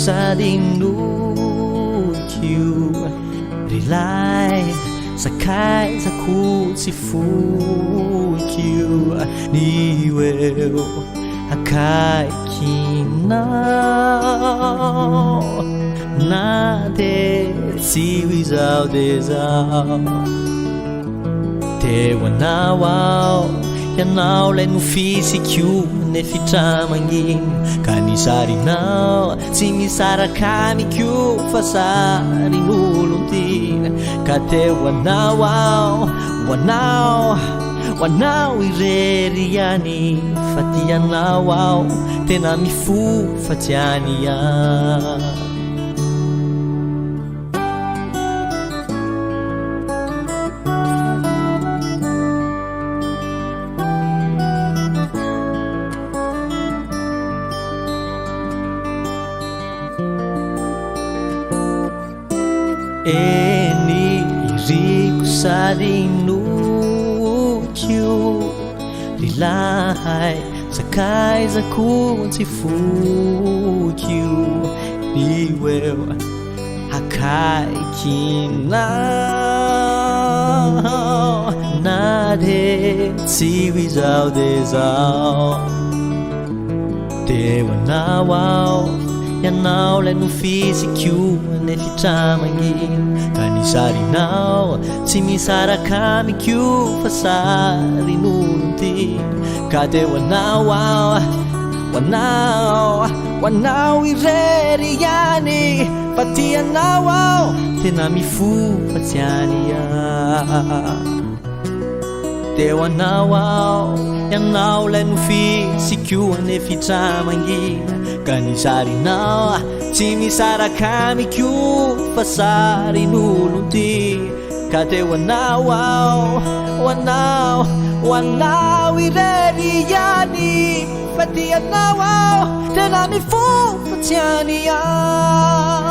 sarinokio rilay sakay zakotsy fokio niweo akaikinao na de tsy ho izao de zao teo anao ao ianao lay nofisikio nefitramagniny ka nisarinao tsy misaraka mikio fa sarin'olontina ka teo anao ao hoanao irery ihany fa tianao ao tena mifofa tiany ihany eny iriko sarinokio rilay sakay zakotsy fokio niweo akaikinao na de tsy ho izao de zao teo anao ao ianao lay nofisikio nefitramagniny ka nisarinao tsy misaraka mikio fa sarin'olontina ka teo anao ao hoanao irery ihany fa tianao ao tena mifofa tiany teo anao ao ianao lay nofisikio nefitramagniny ka nisarinao tsy misaraka mikio fa sarin'olontina ka teo anao ao hoanao irery ihany fa tianao ao tena mifofa tiany ihany